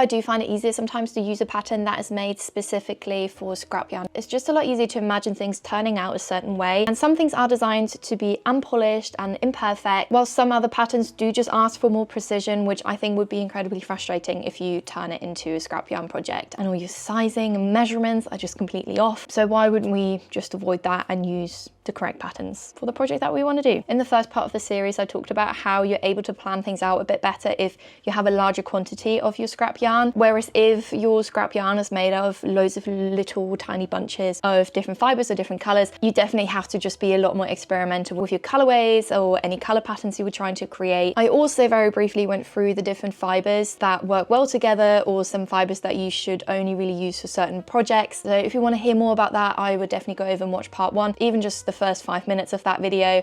I do find it easier sometimes to use a pattern that is made specifically for scrap yarn. It's just a lot easier to imagine things turning out a certain way, and some things are designed to be unpolished and imperfect, while some other patterns do just ask for more precision, which I think would be incredibly frustrating if you turn it into a scrap yarn project and all your sizing and measurements are just completely off. So why wouldn't we just avoid that and use the correct patterns for the project that we want to do? In the first part of the series, I talked about how you're able to plan things out a bit better if you have a larger quantity of your scrap yarn, whereas if your scrap yarn is made of loads of little tiny bunches of different fibers or different colors, you definitely have to just be a lot more experimental with your colorways or any color patterns you were trying to create. I also very briefly went through the different fibers that work well together, or some fibers that you should only really use for certain projects. So if you want to hear more about that, I would definitely go over and watch part 1, even just the first 5 minutes of that video,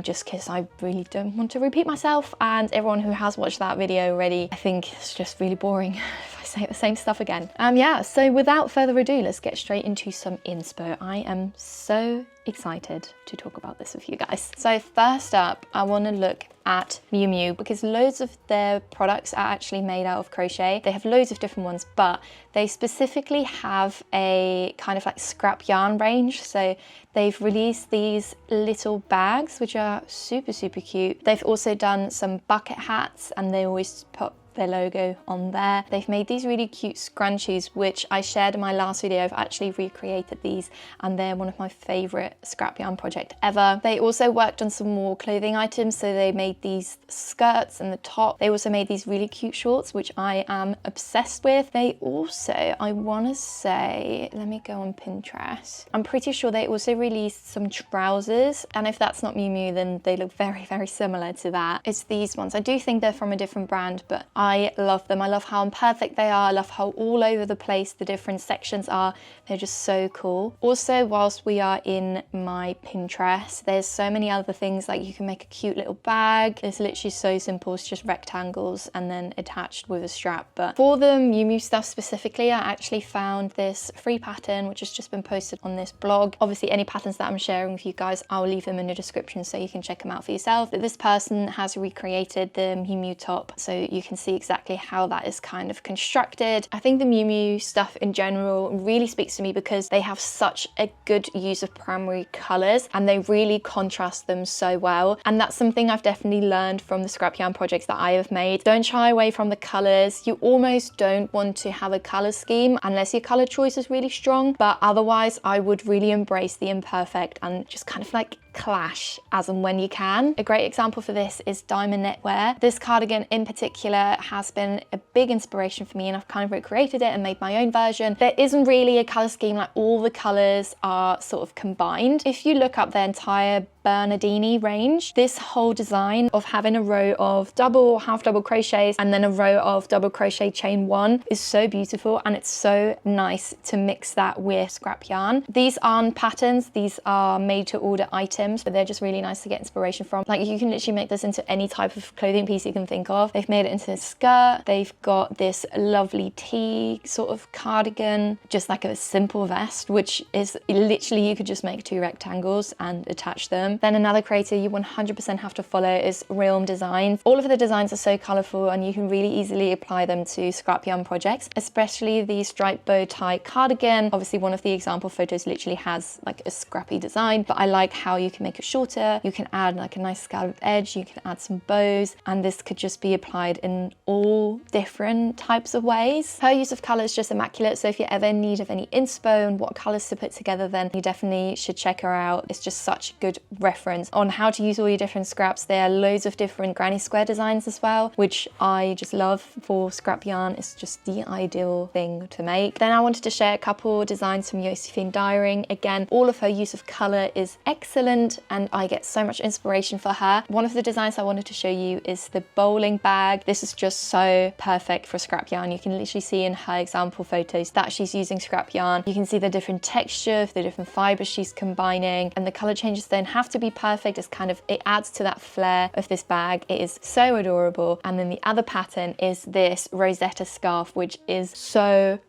just because I really don't want to repeat myself, and everyone who has watched that video already, I think it's just really boring if I say the same stuff again. Yeah, so without further ado, let's get straight into some inspo. I am so excited to talk about this with you guys. So first up, I want to look at Miu Miu, because loads of their products are actually made out of crochet. They have loads of different ones, but they specifically have a kind of like scrap yarn range. So they've released these little bags, which are super, super cute. They've also done some bucket hats, and they always put their logo on there. They've made these really cute scrunchies, which I shared in my last video. I've actually recreated these, and they're one of my favorite scrap yarn project ever. They also worked on some more clothing items, so they made these skirts and the top. They also made these really cute shorts, which I am obsessed with. They also, I want to say, let me go on Pinterest. I'm pretty sure they also released some trousers, and if that's not Miu Miu, then they look very, very similar to that. It's these ones. I do think they're from a different brand, but I love them. I love how imperfect they are. I love how all over the place the different sections are. They're just so cool. Also, whilst we are in my Pinterest, there's so many other things, like you can make a cute little bag. It's literally so simple. It's just rectangles and then attached with a strap. But for the Miu Miu stuff specifically, I actually found this free pattern, which has just been posted on this blog. Obviously, any patterns that I'm sharing with you guys, I'll leave them in the description so you can check them out for yourself. But this person has recreated the Miu Miu top, so you can see exactly how that is kind of constructed. I think the Miu Miu stuff in general really speaks to me because they have such a good use of primary colors, and they really contrast them so well. And that's something I've definitely learned from the scrap yarn projects that I have made. Don't shy away from the colors. You almost don't want to have a color scheme unless your color choice is really strong, but otherwise I would really embrace the imperfect and just kind of like clash as and when you can. A great example for this is diamond knitwear. This cardigan in particular has been a big inspiration for me, and I've kind of recreated it and made my own version. There isn't really a color scheme, like all the colors are sort of combined. If you look up their entire Bernardini range, this whole design of having a row of double or half double crochets and then a row of double crochet chain 1 is so beautiful, and it's so nice to mix that with scrap yarn. These aren't patterns, these are made to order items, but they're just really nice to get inspiration from. Like, you can literally make this into any type of clothing piece you can think of. They've made it into a skirt, they've got this lovely tee sort of cardigan, just like a simple vest, which is literally, you could just make 2 rectangles and attach them. Then another creator you 100% have to follow is Realm Designs. All of the designs are so colorful, and you can really easily apply them to scrap yarn projects, especially the striped bow tie cardigan. Obviously, one of the example photos literally has like a scrappy design, but I like how you can make it shorter. You can add like a nice scalloped edge, you can add some bows, and this could just be applied in all different types of ways. Her use of color is just immaculate, so if you're ever in need of any inspo and what colors to put together, then you definitely should check her out. It's just such a good reference on how to use all your different scraps. There are loads of different granny square designs as well, which I just love for scrap yarn. It's just the ideal thing to make. Then I wanted to share a couple designs from Josephine Dyring. Again, all of her use of color is excellent, and I get so much inspiration for her. One of the designs I wanted to show you is the bowling bag. This is just so perfect for scrap yarn. You can literally see in her example photos that she's using scrap yarn. You can see the different texture, the different fibers she's combining, and the color changes don't have to to be perfect. It's kind of, it adds to that flair of this bag. It is so adorable. And then the other pattern is this Rosetta scarf, which is so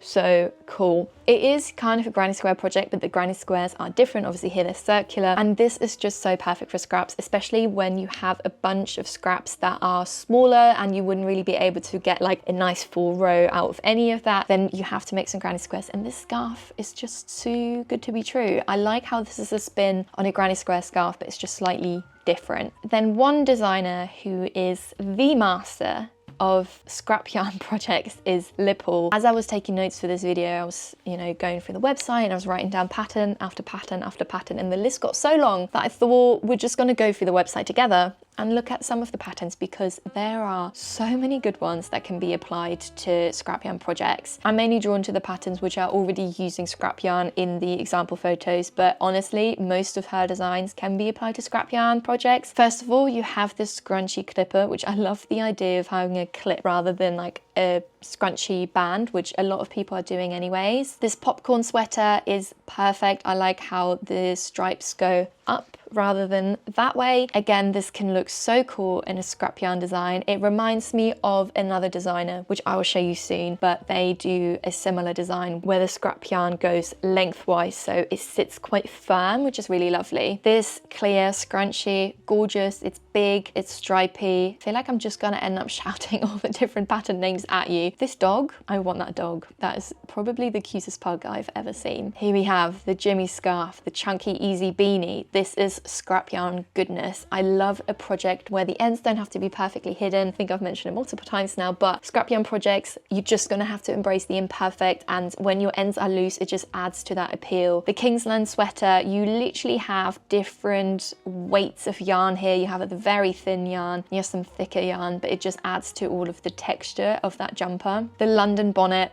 cool. It is kind of a granny square project, but the granny squares are different. Obviously here they're circular, and this is just so perfect for scraps, especially when you have a bunch of scraps that are smaller and you wouldn't really be able to get like a nice full row out of any of that. Then you have to make some granny squares, and this scarf is just too good to be true. I like how this is a spin on a granny square scarf, but it's just slightly different. Then one designer who is the master of scrap yarn projects is Lipple. As I was taking notes for this video, I was, you know, going through the website and I was writing down pattern after pattern after pattern, and the list got so long that I thought we're just going to go through the website together and look at some of the patterns, because there are so many good ones that can be applied to scrap yarn projects. I'm mainly drawn to the patterns which are already using scrap yarn in the example photos, but honestly, most of her designs can be applied to scrap yarn projects. First of all, you have this scrunchy clipper, which I love the idea of having a clip rather than like a scrunchy band, which a lot of people are doing anyways. This popcorn sweater is perfect. I like how the stripes go up rather than that way. Again, this can look so cool in a scrap yarn design. It reminds me of another designer, which I will show you soon, but they do a similar design where the scrap yarn goes lengthwise, so it sits quite firm, which is really lovely. This clear scrunchie, gorgeous. It's big, it's stripy. I feel like I'm just gonna end up shouting all the different pattern names at you. This dog, I want that dog. That is probably the cutest pug I've ever seen. Here we have the Jimmy scarf, the chunky easy beanie. This is scrap yarn goodness. I love a project where the ends don't have to be perfectly hidden. I think I've mentioned it multiple times now, but scrap yarn projects, you're just gonna have to embrace the imperfect, and when your ends are loose, it just adds to that appeal. The Kingsland sweater, you literally have different weights of yarn here. You have the very thin yarn, you have some thicker yarn, but it just adds to all of the texture of that jumper. The London bonnet,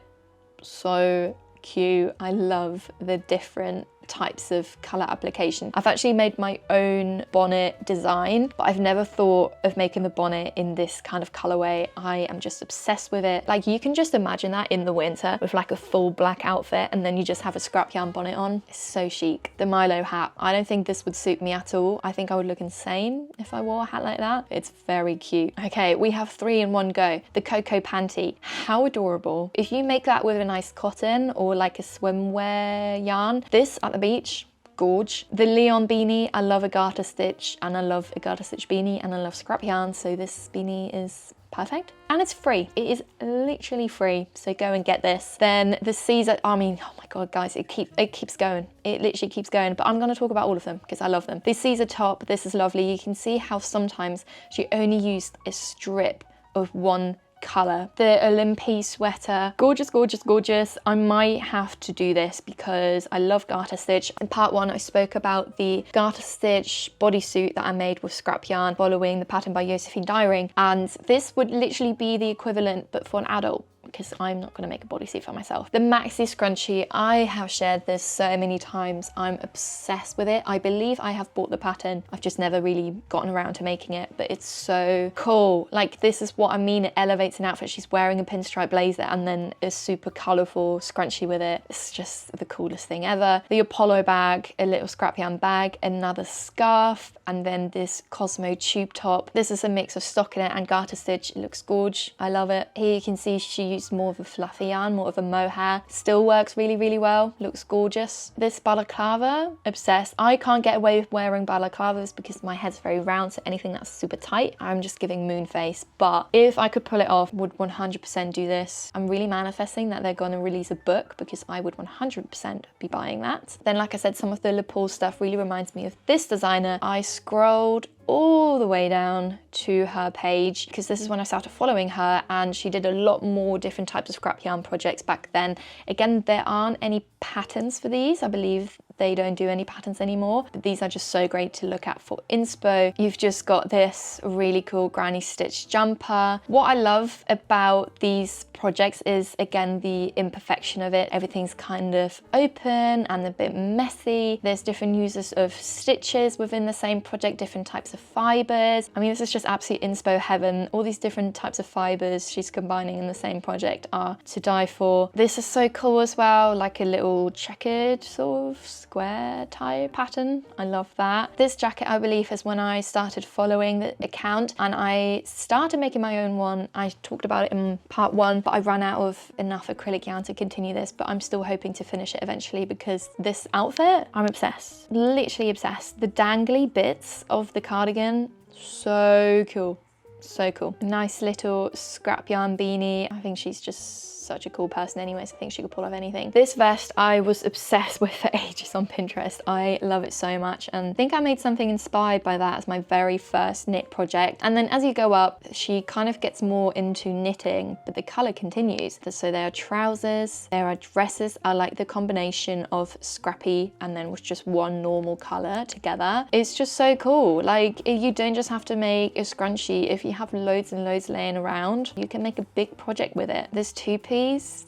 so cute. I love the different types of color application. I've actually made my own bonnet design, but I've never thought of making the bonnet in this kind of colorway. I am just obsessed with it. Like, you can just imagine that in the winter with like a full black outfit and then you just have a scrap yarn bonnet on. It's so chic. The Milo hat, I don't think this would suit me at all. I think I would look insane if I wore a hat like that. It's very cute. Okay, we have 3 in one go. The Cocoa panty, how adorable. If you make that with a nice cotton or like a swimwear yarn, this at the beach, gorge. The Leon beanie, I love a garter stitch and I love a garter stitch beanie and I love scrap yarn, so this beanie is perfect. And it's free. It is literally free, so go and get this. Then the Caesar, I mean, oh my god guys, it keeps going. It literally keeps going, but I'm gonna talk about all of them because I love them. The Caesar top, this is lovely. You can see how sometimes she only used a strip of one color. The Olympi sweater, gorgeous, gorgeous, gorgeous. I might have to do this because I love garter stitch. In part 1, I spoke about the garter stitch bodysuit that I made with scrap yarn following the pattern by Josephine Dyring, and this would literally be the equivalent but for an adult, because I'm not going to make a bodysuit for myself. The maxi scrunchie, I have shared this so many times. I'm obsessed with it. I believe I have bought the pattern. I've just never really gotten around to making it, but it's so cool. Like, this is what I mean. It elevates an outfit. She's wearing a pinstripe blazer and then a super colorful scrunchie with it. It's just the coolest thing ever. The Apollo bag, a little scrap yarn bag, another scarf, and then this Cosmo tube top. This is a mix of stockinette and garter stitch. It looks gorge. I love it. Here you can see she used more of a fluffy yarn, more of a mohair. Still works really, really well. Looks gorgeous. This balaclava, obsessed. I can't get away with wearing balaclavas because my head's very round, so anything that's super tight, I'm just giving moon face. But if I could pull it off, would 100% do this. I'm really manifesting that they're gonna release a book because I would 100% be buying that. Then, like I said, some of the Lepore stuff really reminds me of this designer. I scrolled all the way down to her page because this is when I started following her, and she did a lot more different types of scrap yarn projects back then. Again, there aren't any patterns for these. I believe they don't do any patterns anymore, but these are just so great to look at for inspo. You've just got this really cool granny stitch jumper. What I love about these projects is, again, the imperfection of it. Everything's kind of open and a bit messy. There's different uses of stitches within the same project, different types of fibers. I mean, this is just absolute inspo heaven. All these different types of fibers she's combining in the same project are to die for. This is so cool as well, like a little checkered sort of square tie pattern. I love that. This jacket, I believe, is when I started following the account and I started making my own one. I talked about it in part 1, but I ran out of enough acrylic yarn to continue this, but I'm still hoping to finish it eventually because this outfit, I'm obsessed, literally obsessed. The dangly bits of the cardigan, so cool. So cool. Nice little scrap yarn beanie. I think she's just such a cool person anyways. I think she could pull off anything. This vest I was obsessed with for ages on Pinterest. I love it so much and I think I made something inspired by that as my very first knit project. And then as you go up, she kind of gets more into knitting, but the color continues. So there are trousers, there are dresses. I like the combination of scrappy and then with just one normal color together. It's just so cool. Like, you don't just have to make a scrunchie. If you have loads and loads laying around, you can make a big project with it. There's two-piece,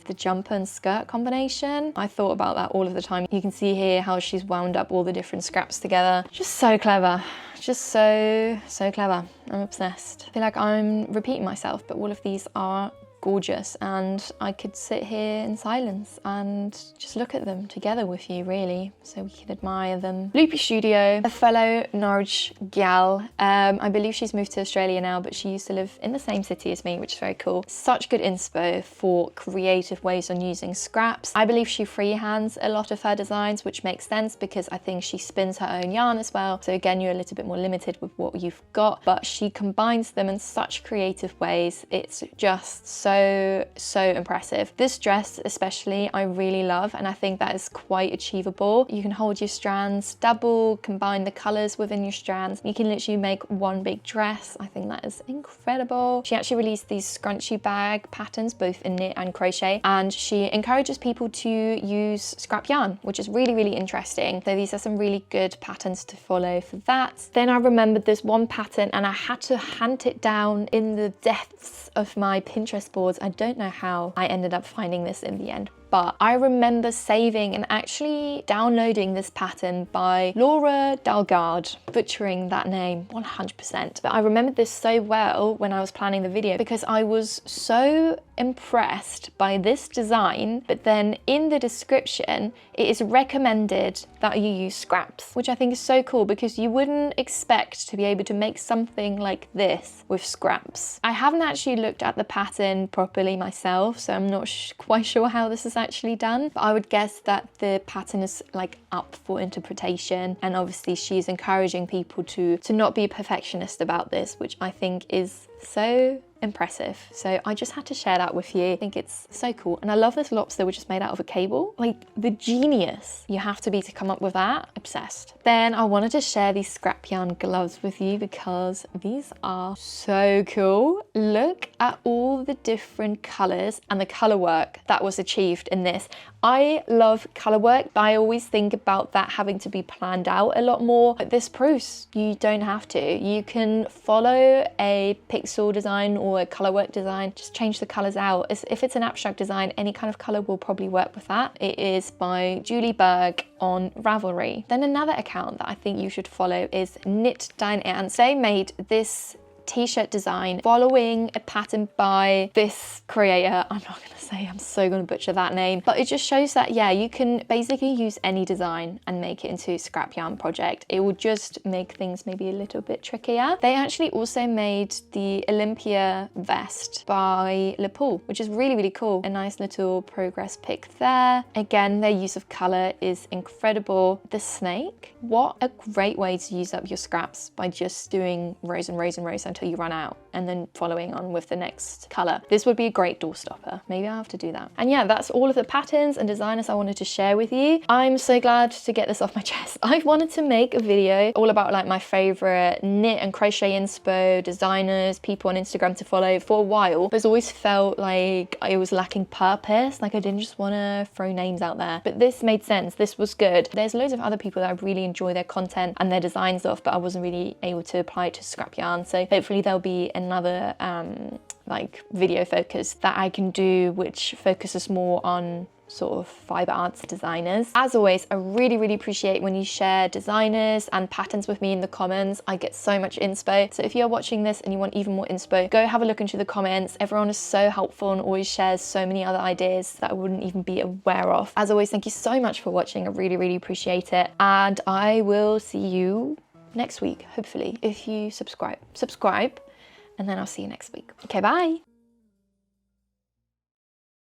the jumper and skirt combination. I thought about that all of the time. You can see here how she's wound up all the different scraps together. Just so clever. Just so clever. I'm obsessed. I feel like I'm repeating myself, but all of these are gorgeous and I could sit here in silence and just look at them together with you, really, so we can admire them. Loopy Studio, a fellow Norwich gal. I believe she's moved to Australia now, but she used to live in the same city as me, which is very cool. Such good inspo for creative ways on using scraps. I believe she freehands a lot of her designs, which makes sense because I think she spins her own yarn as well. So again, you're a little bit more limited with what you've got, but she combines them in such creative ways. It's just so impressive. This dress especially I really love, and I think that is quite achievable. You can hold your strands double, combine the colors within your strands. You can literally make one big dress. I think that is incredible. She actually released these scrunchie bag patterns, both in knit and crochet, and she encourages people to use scrap yarn, which is really interesting. So these are some really good patterns to follow for that. Then I remembered this one pattern and I had to hunt it down in the depths of my Pinterest boards. I don't know how I ended up finding this in the end, but I remember saving and actually downloading this pattern by Laura Dalgard, butchering that name 100%. But I remembered this so well when I was planning the video because I was so impressed by this design, but then in the description it is recommended that you use scraps, which I think is so cool because you wouldn't expect to be able to make something like this with scraps. I haven't actually looked at the pattern properly myself, so I'm not quite sure how this is actually done, but I would guess that the pattern is like up for interpretation, and obviously she's encouraging people to not be a perfectionist about this, which I think is so impressive. So I just had to share that with you. I think it's so cool. And I love this lobster, which is made out of a cable. Like, the genius you have to be to come up with that. Obsessed. Then I wanted to share these scrap yarn gloves with you because these are so cool. Look at all the different colors and the color work that was achieved in this. I love color work, but I always think about that having to be planned out a lot more. But this proves you don't have to. You can follow a pixel design or a color work design, just change the colors out. If it's an abstract design, any kind of color will probably work with that. It is by Julie Berg on Ravelry. Then another account that I think you should follow is Knit Dine Ants. They made this t-shirt design following a pattern by this creator. I'm not gonna say, I'm so gonna butcher that name, but it just shows that, yeah, you can basically use any design and make it into a scrap yarn project. It will just make things maybe a little bit trickier. They actually also made the Olympia vest by Le Pool, which is really cool. A nice little progress pic there. Again, their use of color is incredible. The snake, what a great way to use up your scraps by just doing rows and rows and rows until you run out and then following on with the next color. This would be a great door stopper. Maybe I'll have to do that. And yeah, that's all of the patterns and designers I wanted to share with you. I'm so glad to get this off my chest. I've wanted to make a video all about like my favorite knit and crochet inspo designers, people on Instagram to follow for a while, but it's always felt like I was lacking purpose. Like I didn't just want to throw names out there, but this made sense. This was good. There's loads of other people that I really enjoy their content and their designs of, but I wasn't really able to apply it to scrap yarn. So hopefully there'll be another like video focus that I can do, which focuses more on sort of fiber arts designers. As always, I really appreciate when you share designers and patterns with me in the comments. I get so much inspo. So if you're watching this and you want even more inspo, go have a look into the comments. Everyone is so helpful and always shares so many other ideas that I wouldn't even be aware of. As always, thank you so much for watching. I really appreciate it. And I will see you next week, hopefully, if you subscribe. And then I'll see you next week. Okay, bye.